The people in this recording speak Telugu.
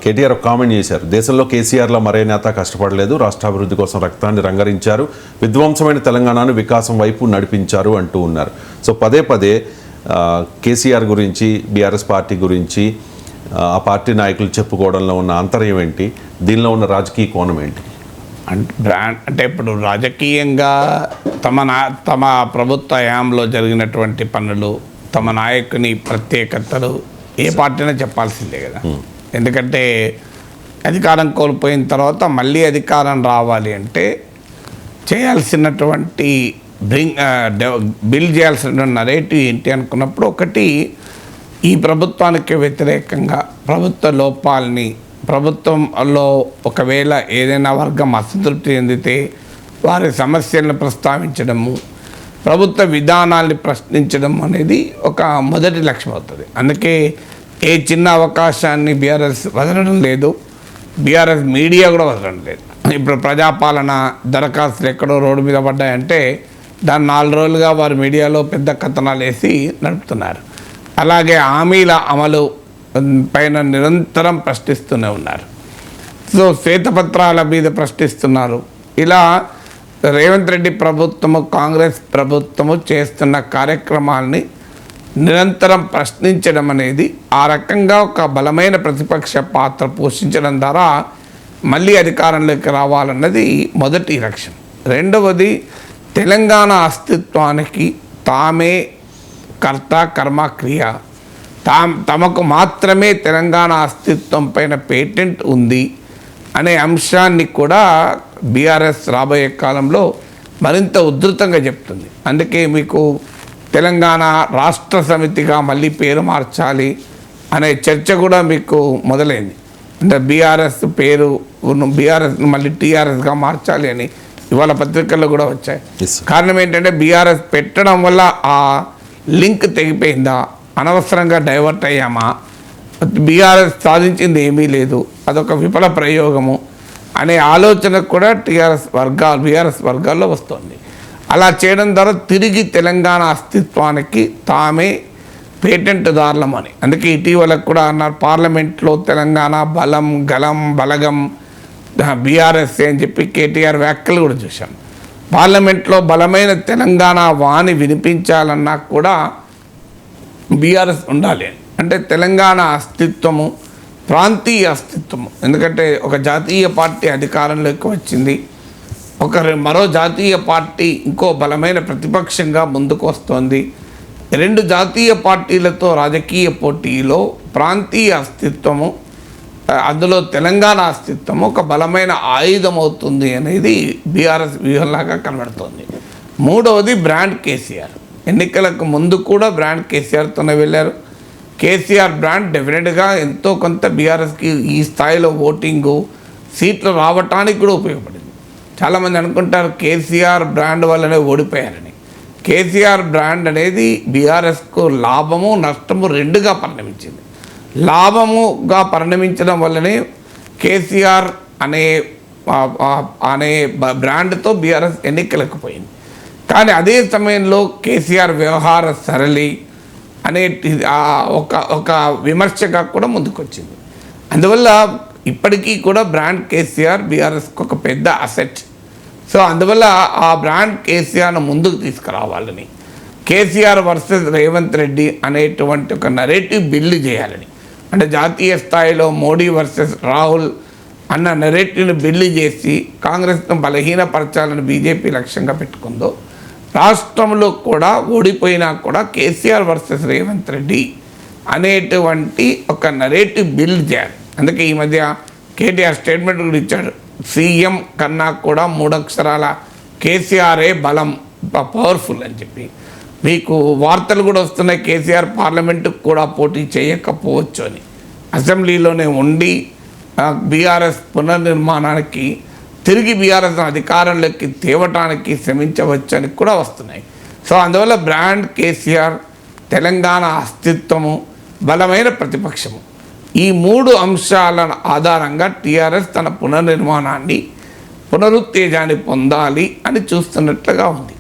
కేటీఆర్ ఒక కామెంట్ చేశారు, దేశంలో కేసీఆర్లో మరే నేత కష్టపడలేదు, రాష్ట్రాభివృద్ధి కోసం రక్తాన్ని రంగరించారు, విధ్వంసమైన తెలంగాణను వికాసం వైపు నడిపించారు అంటూ ఉన్నారు. సో పదే పదే కేసీఆర్ గురించి, బీఆర్ఎస్ పార్టీ గురించి ఆ పార్టీ నాయకులు చెప్పుకోవడంలో ఉన్న అంతర్యం ఏంటి, దీనిలో ఉన్న రాజకీయ కోణం ఏంటి? అంటే ఇప్పుడు రాజకీయంగా తమ ప్రభుత్వ హయాంలో జరిగినటువంటి పనులు, తమ నాయకుని ప్రత్యేకతలు ఏ పార్టీనే చెప్పాల్సిందే కదా. ఎందుకంటే అధికారం కోల్పోయిన తర్వాత మళ్ళీ అధికారం రావాలి అంటే చేయాల్సినటువంటి బిల్డ్ చేయాల్సిన నరేటివ్ ఏంటి అనుకున్నప్పుడు, ఒకటి ఈ ప్రభుత్వానికి వ్యతిరేకంగా ప్రభుత్వ లోపాలని, ప్రభుత్వంలో ఒకవేళ ఏదైనా వర్గం అసంతృప్తి చెందితే వారి సమస్యలను ప్రస్తావించడము, ప్రభుత్వ విధానాల్ని ప్రశ్నించడం అనేది ఒక మొదటి లక్ష్యం అవుతుంది. అందుకే ఏ చిన్న అవకాశాన్ని బీఆర్ఎస్ వదలడం లేదు, బీఆర్ఎస్ మీడియా కూడా వదలడం లేదు. ఇప్పుడు ప్రజాపాలన దరఖాస్తులు ఎక్కడో రోడ్డు మీద పడ్డాయంటే దాన్ని 4 రోజులుగా వారు మీడియాలో పెద్ద కథనాలు వేసి నడుపుతున్నారు. అలాగే హామీల అమలు పైన నిరంతరం ప్రశ్నిస్తూనే ఉన్నారు. సో శ్వేతపత్రాల మీద ప్రశ్నిస్తున్నారు. ఇలా రేవంత్ రెడ్డి ప్రభుత్వము, కాంగ్రెస్ ప్రభుత్వము చేస్తున్న కార్యక్రమాలని నిరంతరం ప్రశ్నించడం అనేది, ఆ రకంగా ఒక బలమైన ప్రతిపక్ష పాత్ర పోషించడం ద్వారా మళ్ళీ అధికారంలోకి రావాలన్నది మొదటి లక్ష్యం. రెండవది, తెలంగాణ అస్తిత్వానికి తామే కర్త కర్మ క్రియ, తమకు మాత్రమే తెలంగాణ అస్తిత్వం పైన పేటెంట్ ఉంది అనే అంశాన్ని కూడా బీఆర్ఎస్ రాబోయే కాలంలో మరింత ఉధృతంగా చెప్తుంది. అందుకే మీకు తెలంగాణ రాష్ట్ర సమితిగా మళ్ళీ పేరు మార్చాలి అనే చర్చ కూడా మీకు మొదలైంది. అంటే బీఆర్ఎస్ పేరు బీఆర్ఎస్ను మళ్ళీ టీఆర్ఎస్గా మార్చాలి అని ఇవాళ పత్రికల్లో కూడా వచ్చాయి. కారణం ఏంటంటే బీఆర్ఎస్ పెట్టడం వల్ల ఆ లింక్ తెగిపోయిందా, అనవసరంగా డైవర్ట్ అయ్యామా, బీఆర్ఎస్ సాధించింది ఏమీ లేదు, అదొక విఫల ప్రయోగము అనే ఆలోచన కూడా బీఆర్ఎస్ వర్గాల్లో వస్తుంది. అలా చేయడం ద్వారా తిరిగి తెలంగాణ అస్తిత్వానికి తామే పేటెంట్దారులమని. అందుకే ఇటీవల కూడా అన్నారు, పార్లమెంట్లో తెలంగాణ బలం గలం బలగం బీఆర్ఎస్ అని చెప్పి కేటీఆర్ వ్యాఖ్యలు కూడా చూశాం. పార్లమెంట్లో బలమైన తెలంగాణ వాణి వినిపించాలన్నా కూడా బీఆర్ఎస్ ఉండాలి. అంటే తెలంగాణ అస్తిత్వము, ప్రాంతీయ అస్తిత్వము. ఎందుకంటే ఒక జాతీయ పార్టీ అధికారంలోకి వచ్చింది, మరో జాతీయ పార్టీ ఇంకో బలమైన ప్రతిపక్షంగా ముందుకు వస్తోంది. 2 జాతీయ పార్టీలతో రాజకీయ పోటీలో ప్రాంతీయ అస్తిత్వము, అందులో తెలంగాణ అస్తిత్వము ఒక బలమైన ఆయుధం అవుతుంది అనేది బీఆర్ఎస్ వ్యూహంలాగా కనబడుతోంది. మూడవది బ్రాండ్ కేసీఆర్. ఎన్నికలకు ముందు కూడా బ్రాండ్ కేసీఆర్తోనే వెళ్ళారు. కేసీఆర్ బ్రాండ్ డెఫినెట్గా ఎంతో కొంత బీఆర్ఎస్కి ఈ స్థాయిలో ఓటింగు సీట్లు రావటానికి కూడా ఉపయోగపడింది. చాలామంది అనుకుంటారు కేసీఆర్ బ్రాండ్ వల్లనే ఓడిపోయారని. కేసీఆర్ బ్రాండ్ అనేది బీఆర్ఎస్కు లాభము నష్టము 2గా పరిణమించింది. లాభముగా పరిణమించడం వల్లనే కేసీఆర్ అనే బ్రాండ్తో బీఆర్ఎస్ ఎన్నికలకు పోయింది. కానీ అదే సమయంలో కేసీఆర్ వ్యవహార సరళి అనే ఒక విమర్శగా కూడా ముందుకొచ్చింది. అందువల్ల ఇప్పటికీ కూడా బ్రాండ్ కేసీఆర్ బీఆర్ఎస్కి ఒక పెద్ద అసెట్. సో అందువల్ల ఆ బ్రాండ్ కేసీఆర్ను ముందుకు తీసుకురావాలని, కేసీఆర్ వర్సెస్ రేవంత్ రెడ్డి అనేటువంటి ఒక నరేటివ్ బిల్డ్ చేయాలని, అంటే జాతీయ స్థాయిలో మోడీ వర్సెస్ రాహుల్ అన్న నరేటివ్ని బిల్డ్ చేసి కాంగ్రెస్ను బలహీనపరచాలని బీజేపీ లక్ష్యంగా పెట్టుకుందో, రాష్ట్రంలో కూడా ఓడిపోయినా కూడా కేసీఆర్ వర్సెస్ రేవంత్ రెడ్డి అనేటువంటి ఒక నరేటివ్ బిల్డ్ చేయాలి. అందుకే ఈ మధ్య కేటీఆర్ స్టేట్మెంట్ కూడా ఇచ్చాడు, సీఎం కన్నా కూడా 3 అక్షరాల కేసీఆరే బలం, పవర్ఫుల్ అని చెప్పి. మీకు వార్తలు కూడా వస్తున్నాయి, కేసీఆర్ పార్లమెంటుకు కూడా పోటీ చేయకపోవచ్చు అని. అసెంబ్లీలోనే ఉండి బీఆర్ఎస్ పునర్నిర్మాణానికి, తిరిగి బీఆర్ఎస్ అధికారంలోకి తేవటానికి శ్రమించవచ్చు అని కూడా వస్తున్నాయి. సో అందువల్ల బ్రాండ్ కేసీఆర్, తెలంగాణ అస్తిత్వము, బలమైన ప్రతిపక్షము, ఈ 3 అంశాల ఆధారంగా టీఆర్ఎస్ తన పునర్నిర్మాణాన్ని, పునరుత్తేజాన్ని పొందాలి అని చూస్తున్నట్లుగా ఉంది.